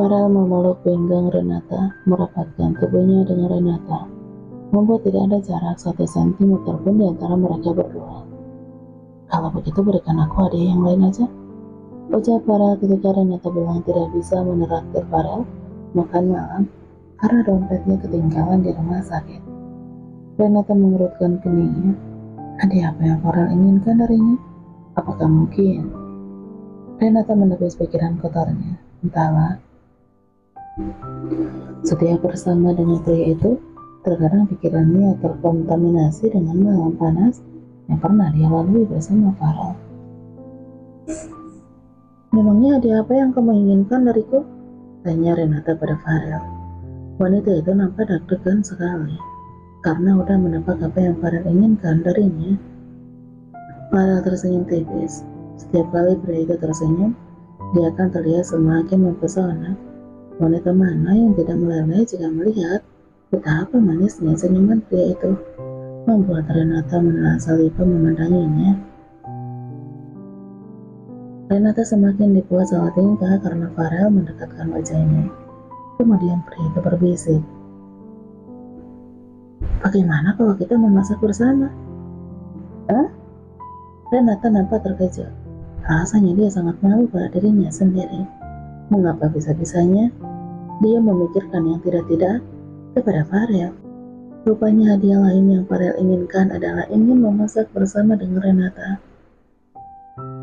Farel memeluk pinggang Renata, merapatkan tubuhnya dengan Renata, membuat tidak ada jarak 1 sentimeter pun di antara mereka berdua. Kalau begitu berikan aku hadiah yang lain aja, ucap Farel ketika Renata bilang tidak bisa menraktir Farel makan malam karena dompetnya ketinggalan di rumah sakit. Renata mengerutkan keningnya. Hadiah apa yang Farel inginkan darinya? Apakah mungkin? Renata menepis pikiran kotornya. Entahlah. Setiap bersama dengan pria itu, terkadang pikirannya terkontaminasi dengan malam panas yang pernah dia lalui bersama Farel. Memangnya hadiah apa yang kamu inginkan dariku? Tanya Renata pada Farel. Wanita itu nampak deg-degan sekali karena udah menebak apa yang Farel inginkan darinya. Farel tersenyum tipis. Setiap kali pria itu tersenyum, dia akan terlihat semakin mempesona. Wanita mana yang tidak meleleh jika melihat betapa manisnya senyuman pria itu, membuat Renata menelan salibah memandanginya. Renata semakin dibuat salah tingkah karena Farel mendekatkan wajahnya. Kemudian pria itu berbisik, "Bagaimana kalau kita memasak bersama?" "Hah?" Renata nampak terkejut. Rasanya dia sangat malu pada dirinya sendiri. Mengapa bisa-bisanya dia memikirkan yang tidak-tidak kepada Farel? Rupanya hadiah lain yang Farel inginkan adalah ingin memasak bersama dengan Renata.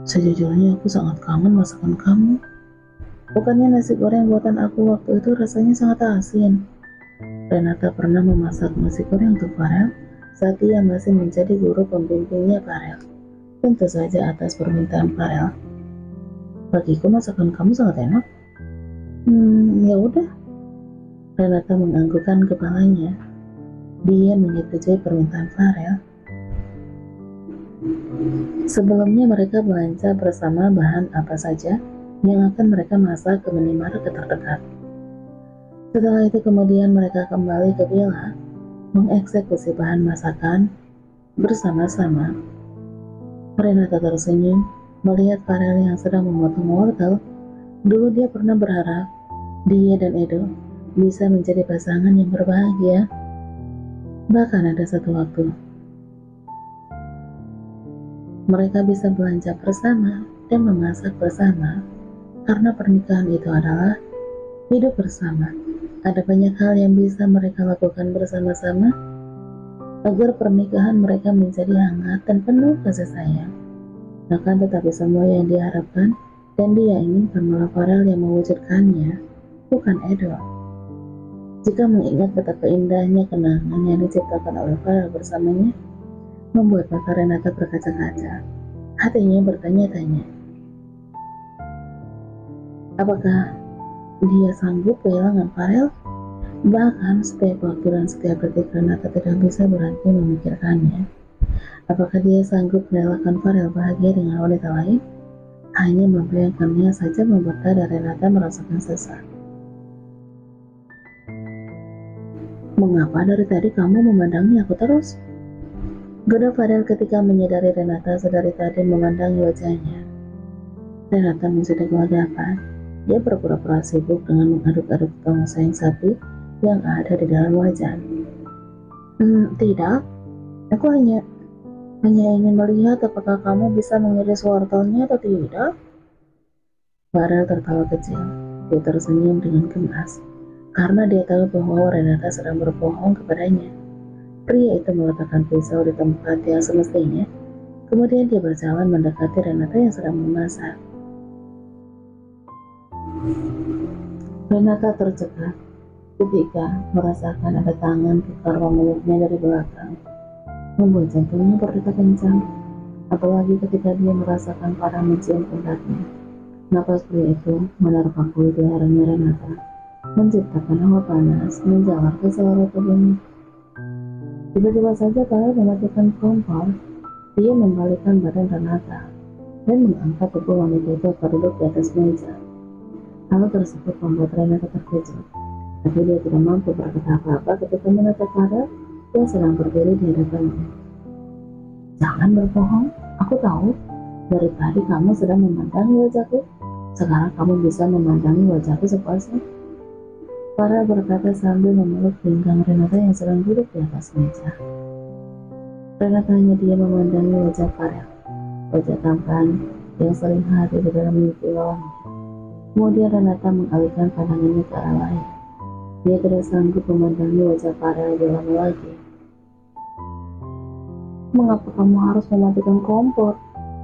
"Sejujurnya aku sangat kangen masakan kamu. Bukannya nasi goreng buatan aku waktu itu rasanya sangat asin." Renata pernah memasak nasi goreng untuk Farel saat ia masih menjadi guru pembimbingnya Farel. Tentu saja atas permintaan Farel. "Bagiku masakan kamu sangat enak." Ya udah." Renata menganggukkan kepalanya. Dia menyetujui permintaan Farel. Sebelumnya mereka belanja bersama bahan apa saja yang akan mereka masak ke minimarket terdekat. Setelah itu kemudian mereka kembali ke villa, mengeksekusi bahan masakan bersama-sama. Renata tersenyum melihat Farel yang sedang memotong wortel. Dulu dia pernah berharap dia dan Edo bisa menjadi pasangan yang berbahagia. Bahkan ada satu waktu mereka bisa belanja bersama dan memasak bersama, karena pernikahan itu adalah hidup bersama. Ada banyak hal yang bisa mereka lakukan bersama-sama agar pernikahan mereka menjadi hangat dan penuh kasih sayang. Akan tetapi semua yang diharapkan dan dia inginkan malah Farel yang mewujudkannya, bukan Edo. Jika mengingat betapa indahnya kenangan yang diciptakan oleh Farel bersamanya, membuat mata Renata berkaca-kaca. Hatinya bertanya-tanya, apakah dia sanggup kehilangan Farel? Bahkan setiap waktu dan setiap detik Renata tidak bisa berhenti memikirkannya. Apakah dia sanggup merelakan Farel bahagia dengan wanita lain? Hanya membayangkannya saja membuat dada Renata merasakan sesak. "Mengapa dari tadi kamu memandangi aku terus?" Goda Farel ketika menyadari Renata sedari tadi memandangi wajahnya. Renata menjadi gelagapan. Dia berpura-pura sibuk dengan mengaduk-aduk tongseng sapi yang ada di dalam wajan. Tidak, aku hanya ingin melihat apakah kamu bisa mengiris wortelnya atau tidak." Farel tertawa kecil. Dia tersenyum dengan gemas karena dia tahu bahwa Renata sedang berbohong kepadanya. Pria itu meletakkan pisau di tempat yang semestinya. Kemudian dia berjalan mendekati Renata yang sedang memasak. Renata tercekat ketika merasakan ada tangan kekar memeluknya dari belakang, membuat jantungnya berdetak kencang. Apalagi ketika dia merasakan Farel mencium pundaknya. Napas pria itu menerpa kulit lehernya Renata, menciptakan hawa panas menjalar ke seluruh tubuhnya. Tiba-tiba saja Farel mematikan kompor. Dia membalikkan badan Renata dan mengangkat tubuh wanita itu agar duduk di atas meja. Hal tersebut membuat Renata terkejut, tapi dia tidak mampu berkata apa-apa ketika menatap Farel yang sedang berdiri di hadapannya. "Jangan berbohong, aku tahu dari tadi kamu sedang memandangi wajahku." Sekarang kamu bisa memandangi wajahku sepuasnya. Farel berkata sambil memeluk pinggang Renata yang sedang duduk di atas meja. Renata hanya dia memandangi wajah Farel, wajah tampan yang sering hadir di dalam mimpi lawannya. Kemudian Renata mengalihkan pandangannya ke arah lain. Dia tidak sanggup memandangi wajah Farel lebih lama lagi. Mengapa kamu harus mematikan kompor?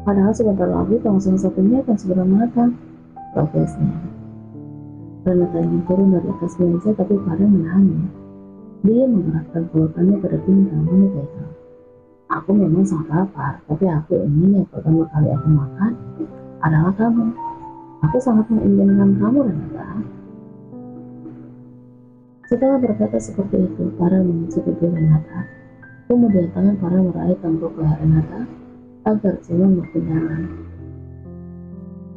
Padahal sebentar lagi langsung satunya akan segera matang, protesnya. Renata ingin turun dari atas meja, tapi Farel menahannya. Dia menggerakkan pelukannya pada pinggang wanita itu. Aku memang sangat lapar, tapi aku ingin yang pertama kali aku makan adalah kamu. Aku sangat menginginkan kamu, Renata. Setelah berkata seperti itu, Farel mengunci pipi Renata. Kemudian tangan Farel meraih tengkuk leher Renata agar ciuman makin dalam.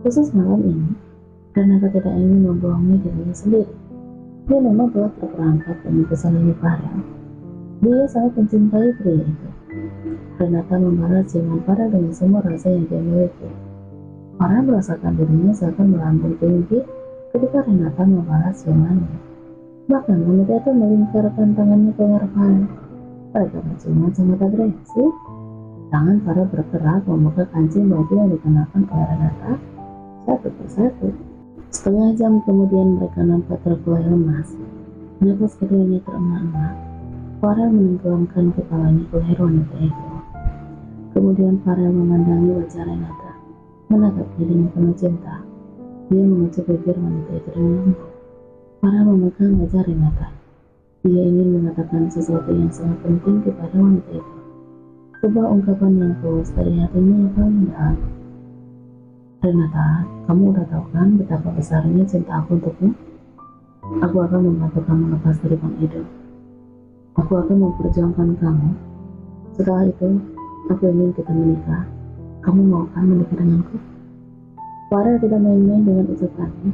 Khusus malam ini, Renata tidak ingin membohongi dirinya sendiri. Dia memang telah terperangkap dengan kesalahan Farel. Dia sangat mencintai pria itu. Renata membalas ciuman Farel dengan semua rasa yang dia miliki. Farel merasakan dirinya seakan melambung tinggi ketika Renata membalas ciumannya. Bahkan wanita itu melingkarkan tangannya ke leher Farel. Mereka berciuman sangat agresif. Tangan Farel bergerak membuka kancing baju yang dikenakan oleh Renata satu persatu. Setengah jam kemudian mereka nampak terkulai lemas. Napas keduanya terengah-engah. Farel menenggelamkan kepalanya ke leher wanita itu. Kemudian Farel memandangi wajah Renata, menatapnya dengan penuh cinta. Dia mengucap bibir wanita itu dengan lembut. Farel memegang wajah Renata. Dia ingin mengatakan sesuatu yang sangat penting kepada wanita itu. Sebuah ungkapan yang tulus dari hatinya yang paling dalam. Renata, kamu udah tahu kan betapa besarnya cinta aku untukmu? Aku akan membantu kamu lepas dari Bang Edo. Aku akan memperjuangkan kamu. Setelah itu, aku ingin kita menikah. Kamu mau kan menikah denganku? Farel tidak main-main dengan ucapannya.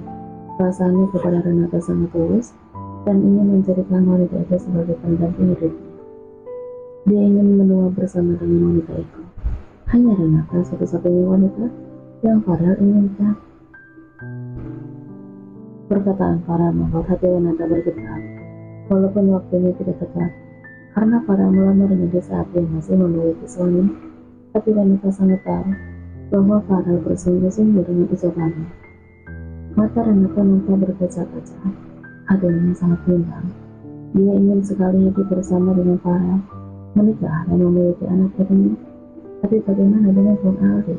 Perasaannya kepada Renata sangat tulus dan ingin menjadikan wanita itu sebagai pendamping hidupnya. Dia ingin menua bersama dengan wanita itu. Hanya Renata satu-satunya wanita yang Farel inginkan. Perkataan Farel membuat hati Renata bergetar, walaupun waktunya tidak tepat, karena Farel melamarnya di saat dia masih memiliki suami. Tapi Renata sangat tahu bahwa Farel bersungguh-sungguh dengan ucapannya. Mata Renata nampak berkaca-kaca, hatinya sangat bimbang. Dia ingin sekali hidup bersama dengan Farel, menikah dan memiliki anak darinya. Tapi bagaimana dengan Tuan Aldi?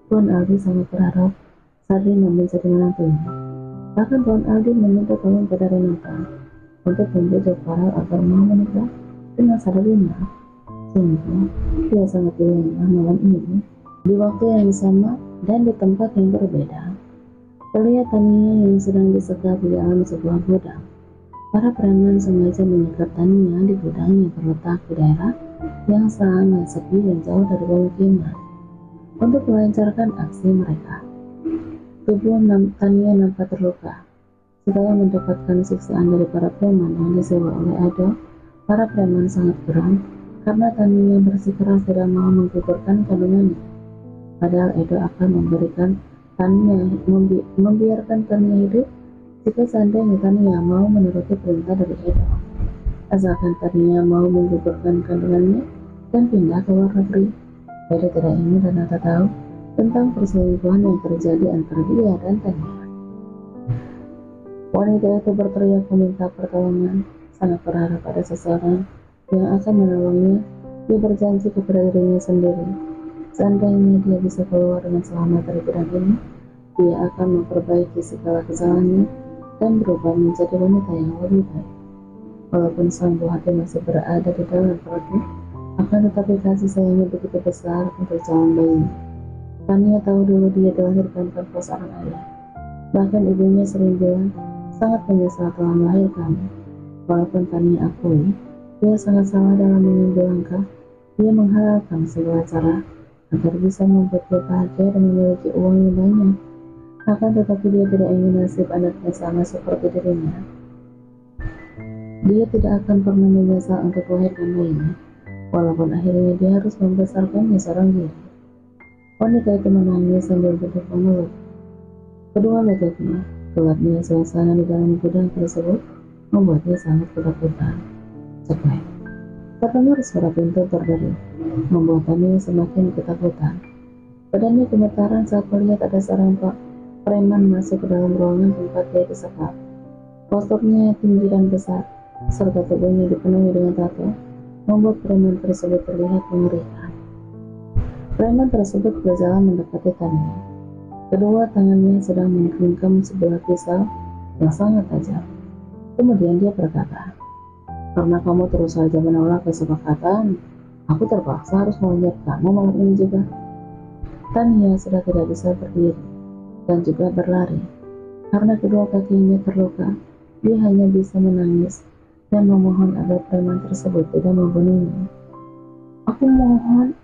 Tuan Aldi sangat berharap Sarina menjadi menantunya. Bahkan Tuan Aldi meminta tolong pada Renata untuk membujuk Farel agar mau menikah dengan Sarina. Sungguh, dia sangat dilema malam ini, di waktu yang sama dan di tempat yang berbeda. Terlihat Tania yang sedang disekap di dalam sebuah gudang. Para preman sengaja menyekat Tania di gudang yang terletak di daerah yang sangat sepi dan jauh dari pemukiman untuk melancarkan aksi mereka. Tubuh Tania nampak terluka. Setelah mendapatkan siksaan dari para preman yang disewa oleh Edo, para preman sangat geram karena Tania bersikeras tidak mau menggugurkan kandungannya. Padahal Edo akan membiarkan Tania hidup jika seandainya Tania mau menuruti perintah dari Edo. Asalkan Tania mau menggugurkan kandungannya dan pindah ke luar negeri. Edo tidak ingin Renata tahu tentang perselingkuhan yang terjadi antara dia dan Tania. Wanita itu berteriak meminta pertolongan, sangat berharap pada seseorang yang akan menolongnya. Dia berjanji kepada dirinya sendiri, seandainya dia bisa keluar dengan selamat dari gudang ini, dia akan memperbaiki segala kesalahannya dan berubah menjadi wanita yang lebih baik. Walaupun sang buah hati masih berada di dalam perutnya, akan tetapi kasih sayangnya begitu besar untuk calon bayinya. Tania tahu dulu dia dilahirkan tanpa seorang ayah. Bahkan ibunya sering bilang sangat menyesal telah melahirkannya. Walaupun Tania akui dia sangat salah dalam mengambil langkah, dia menghalalkan segala cara agar bisa membuat dia bahagia dan memiliki uang yang banyak. Akan tetapi dia tidak ingin nasib anaknya sama seperti dirinya. Dia tidak akan pernah menyesal untuk melahirkan bayinya, walaupun akhirnya dia harus membesarkannya seorang diri. Wanita itu menangis sambil duduk mengeluh. Kedua lututnya, gelapnya suasana di dalam gudang tersebut membuatnya sangat ketakutan. Cepat, terdengar suara pintu terderi, membuat Tania semakin ketakutan. Badannya gemetaran saat melihat ada seorang preman masuk ke dalam ruangan tempat dia disekap. Posturnya tinggi dan besar, serta tubuhnya dipenuhi dengan tato, membuat preman tersebut terlihat mengerikan. Preman tersebut berjalan mendekati Tania. Kedua tangannya sedang menggenggam sebuah pisau yang sangat tajam. Kemudian dia berkata, "Karena kamu terus saja menolak kesepakatan, aku terpaksa harus mengejar kamu malam ini juga." Tania sudah tidak bisa berdiri dan juga berlari. Karena kedua kakinya terluka, dia hanya bisa menangis dan memohon agar preman tersebut tidak membunuhnya. "Aku mohon,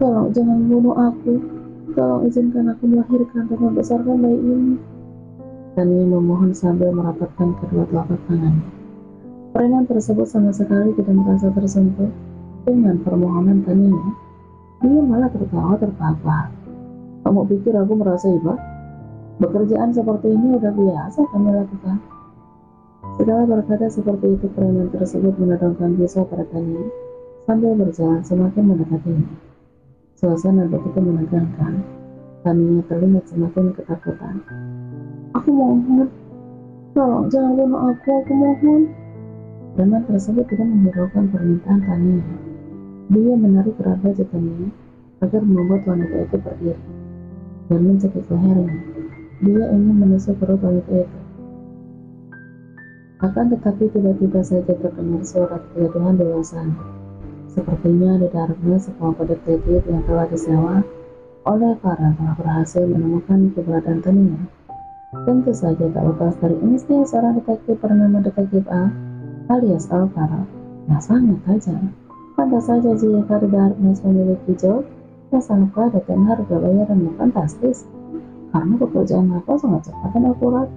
tolong jangan bunuh aku. Tolong izinkan aku melahirkan dan membesarkan bayi ini." Tania memohon sambil merapatkan kedua telapak tangannya. Preman tersebut sama sekali tidak merasa tersentuh dengan permohonan Tania. Dia malah tertawa tertawa. "Kamu pikir aku merasa hebat? Pekerjaan seperti ini udah biasa kami lakukan." Setelah berkata seperti itu, preman tersebut menodongkan pisau pada Tania sambil berjalan semakin mendekatinya. Suasana begitu menegangkan. Tania terlihat semakin ketakutan. "Aku mohon, tolong jangan bunuh aku mohon." Preman tersebut tidak menghiraukan permintaan Tania. Dia menarik erat baju Tania agar membuat wanita itu berdiri dan mencekik lehernya. Dia ingin menusuk perut wanita itu. Akan tetapi tiba-tiba saja terdengar suara kegaduhan di luar sana. Sepertinya di dalamnya sekelompok detektif yang telah disewa oleh Farah telah berhasil menemukan keberadaan Tania. Tentu saja tak lepas dari insting seorang detektif bernama Detektif A alias Alvaro yang sangat tajam. Pantas saja jika di Darkness memiliki job yang sangat padat dan harga bayaran yang fantastis, karena pekerjaan mereka sangat cepat dan akurat.